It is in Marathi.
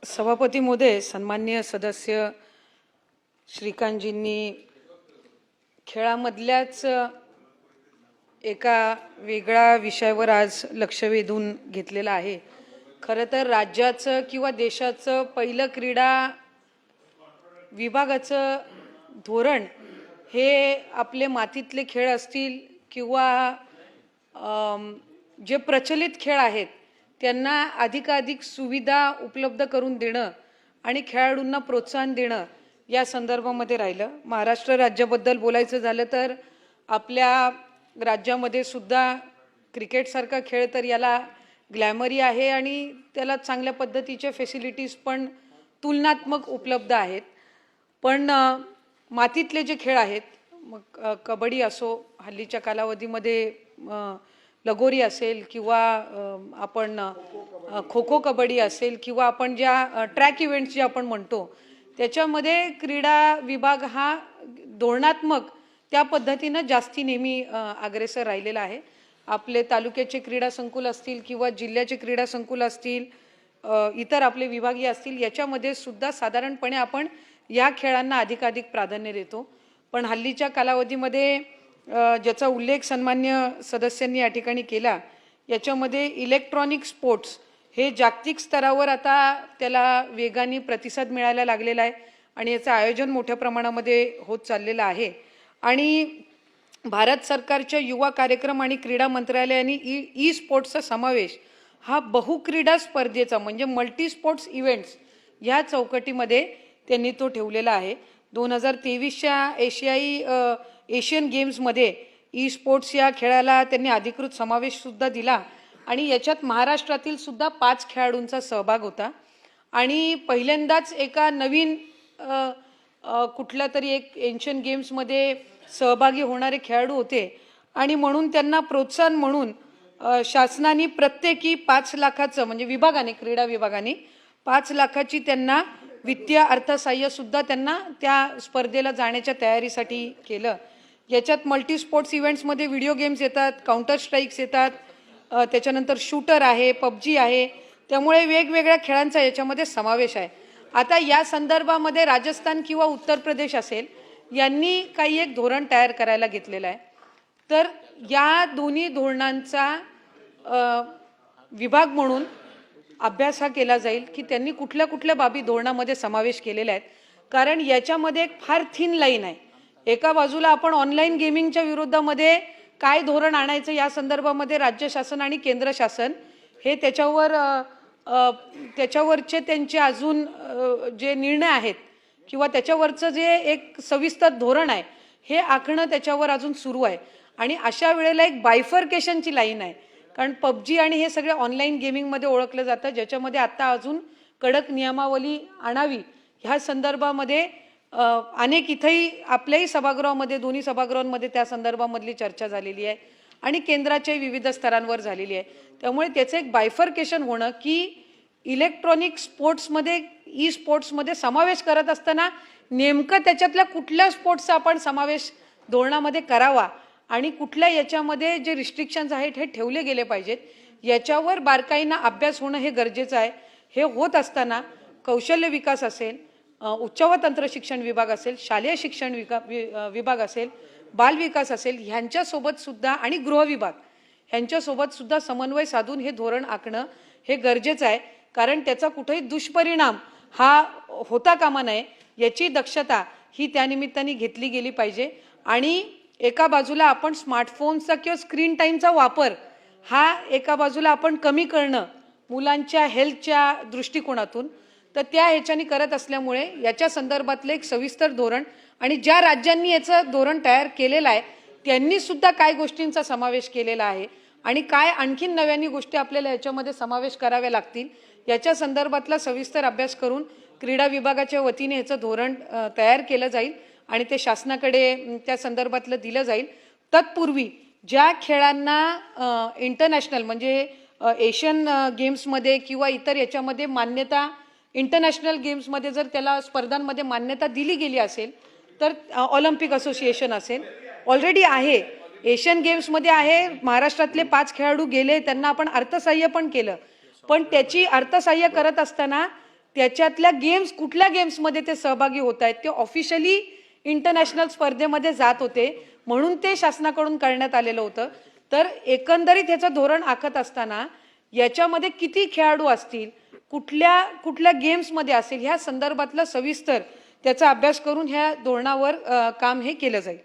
सभापती महोदय, सन्माननीय सदस्य श्रीकांतजींनी खेळामधल्याच एका वेगळ्या विषयावर आज लक्ष वेधून घेतलेलं आहे। खरं तर राज्याचं किंवा देशाचं पहिलं क्रीडा विभागाचं धोरण हे आपले मातीतले खेळ असतील किंवा जे प्रचलित खेळ आहेत त्यांना अधिकाधिक सुविधा उपलब्ध करून देणं आणि खेळाडूंना प्रोत्साहन देणं या संदर्भामध्ये राहिलं। महाराष्ट्र राज्याबद्दल बोलायचं झालं तर आपल्या राज्यामध्ये सुद्धा क्रिकेटसारखा खेळ तर याला ग्लॅमरी आहे आणि त्याला चांगल्या पद्धतीचे फॅसिलिटीज पण तुलनात्मक उपलब्ध आहेत। पण मातीतले जे खेळ आहेत, मग कबड्डी असो, हल्लीच्या कालावधीमध्ये लगोरी असेल किंवा आपण खो खो कबड्डी असेल किंवा आपण ज्या ट्रॅक इव्हेंट्स जे आपण म्हणतो त्याच्यामध्ये क्रीडा विभाग हा धोरणात्मक त्या पद्धतीनं जास्ती नेहमी अग्रेसर राहिलेला आहे। आपले तालुक्याचे क्रीडा संकुल असतील किंवा जिल्ह्याचे क्रीडा संकुल असतील, इतर आपले विभागीय असतील, याच्यामध्ये सुद्धा साधारणपणे आपण या खेळांना अधिकाधिक प्राधान्य देतो। पण हल्लीच्या कालावधीमध्ये ज्याचा उल्लेख सन्मान्य सदस्यांनी या ठिकाणी केला, याच्यामध्ये इलेक्ट्रॉनिक स्पोर्ट्स हे जागतिक स्तरावर आता त्याला वेगाने प्रतिसाद मिळायला लागलेला आहे आणि याचं आयोजन मोठ्या प्रमाणामध्ये होत चाललेलं आहे। आणि भारत सरकारच्या युवा कार्यक्रम आणि क्रीडा मंत्रालयाने ई स्पोर्ट्सचा समावेश हा बहुक्रीडा स्पर्धेचा म्हणजे मल्टी स्पोर्ट्स इव्हेंट्स ह्या चौकटीमध्ये त्यांनी तो ठेवलेला आहे। 2023च्या एशियन गेम्समध्ये ई स्पोर्ट्स या खेळाला त्यांनी अधिकृत समावेश सुद्धा दिला आणि याच्यात महाराष्ट्रातील सुद्धा 5 खेळाडूंचा सहभाग होता। आणि पहिल्यांदाच एका नवीन कुठल्या तरी एक एशियन गेम्समध्ये सहभागी होणारे खेळाडू होते आणि म्हणून त्यांना प्रोत्साहन म्हणून शासनाने प्रत्येकी 5 लाखाचं म्हणजे विभागाने, क्रीडा विभागाने 5 लाखाची त्यांना वित्तीय अर्थसहाय्य सुद्धा त्यांना त्या स्पर्धेला जाण्याच्या तयारीसाठी केलं। याच्यात मल्टी स्पोर्ट्स इव्हेंट्समध्ये व्हिडिओ गेम्स येतात, काउंटर स्ट्राईक्स येतात, त्याच्यानंतर शूटर आहे, पबजी आहे, त्यामुळे वेगवेगळ्या खेळांचा याच्यामध्ये समावेश आहे। आता या संदर्भामध्ये राजस्थान किंवा उत्तर प्रदेश असेल यांनी काही एक धोरण तयार करायला घेतलेलं आहे। तर या दोन्ही धोरणांचा विभाग म्हणून अभ्यास हा केला जाईल की त्यांनी कुठल्या कुठल्या बाबी धोरणामध्ये समावेश केलेल्या आहेत। कारण याच्यामध्ये एक फार थिन लाईन आहे। एका बाजूला आपण ऑनलाईन गेमिंगच्या विरोधामध्ये काय धोरण आणायचं या संदर्भामध्ये राज्य शासन आणि केंद्र शासन हे त्याच्यावरचे त्यांचे अजून जे निर्णय आहेत किंवा त्याच्यावरचं जे एक सविस्तर धोरण आहे हे आखणं त्याच्यावर अजून सुरू आहे। आणि अशा वेळेला एक बायफर्केशनची लाईन आहे, कारण पबजी आणि हे सगळे ऑनलाईन गेमिंगमध्ये ओळखलं जातं, ज्याच्यामध्ये आता अजून कडक नियमावली आणावी ह्या संदर्भामध्ये अनेक इथेही आपल्याही सभागृहामध्ये, दोन्ही सभागृहांमध्ये त्या संदर्भामधली चर्चा झालेली आहे आणि केंद्राच्या विविध स्तरांवर झालेली आहे। त्यामुळे त्याचं एक बायफर्केशन होणं की इलेक्ट्रॉनिक स्पोर्ट्समध्ये, ई स्पोर्ट्समध्ये समावेश करत असताना नेमकं त्याच्यातल्या कुठल्या स्पोर्ट्सचा आपण समावेश धोरणामध्ये करावा आणि कुठल्या याच्यामध्ये जे रिस्ट्रिक्शन्स आहेत हे ठेवले गेले पाहिजेत, याच्यावर बारकाईनं अभ्यास होणं हे गरजेचं आहे। हे होत असताना कौशल्य विकास असेल, उच्च व तंत्र शिक्षण विभाग असेल, शालेय शिक्षण विभाग असेल, बाल विकास असेल, ह्यांच्यासोबत सुद्धा आणि गृह विभाग ह्यांच्यासोबत सुद्धा समन्वय साधून हे धोरण आखणं हे गरजेचं आहे। कारण त्याचा कुठेही दुष्परिणाम हा होता कामा नये याची दक्षता ही त्यानिमित्ताने घेतली गेली पाहिजे। आणि एका बाजूला आपण स्मार्टफोनचा किंवा स्क्रीन टाईमचा वापर हा एका बाजूला आपण कमी करणं मुलांच्या हेल्थच्या दृष्टिकोनातून, तर त्या ह्याच्यानी करत असल्यामुळे याच्या संदर्भातलं एक सविस्तर धोरण आणि ज्या राज्यांनी याचं धोरण तयार केलेलं आहे त्यांनी सुद्धा काय गोष्टींचा समावेश केलेला आहे आणि काय आणखीन नव्याने गोष्टी आपल्याला याच्यामध्ये समावेश कराव्या लागतील याच्या संदर्भातला सविस्तर अभ्यास करून क्रीडा विभागाच्या वतीने याचं धोरण तयार केलं जाईल आणि ते शासनाकडे त्या संदर्भातलं दिलं जाईल। तत्पूर्वी ज्या खेळांना इंटरनॅशनल म्हणजे एशियन गेम्समध्ये किंवा इतर याच्यामध्ये मान्यता, इंटरनॅशनल गेम्समध्ये जर त्याला स्पर्धांमध्ये मान्यता दिली गेली असेल तर ऑलिम्पिक असोसिएशन असेल, ऑलरेडी आहे, एशियन गेम्समध्ये आहे, महाराष्ट्रातले 5 खेळाडू गेले, त्यांना आपण अर्थसहाय्य पण केलं, पण त्याची अर्थसहाय्य करत असताना त्याच्यातल्या गेम्स कुठल्या गेम्समध्ये ते सहभागी होत आहेत, ते ऑफिशियली इंटरनॅशनल स्पर्धेमध्ये जात होते म्हणून ते शासनाकडून करण्यात आलेलं होतं. तर एकंदरीत ह्याचं धोरण आखत असताना याच्यामध्ये किती खेळाडू असतील, कुठल्या कुठल्या गेम्समध्ये असेल, ह्या संदर्भातला सविस्तर त्याचा अभ्यास करून ह्या धोरणावर काम हे केलं जाईल.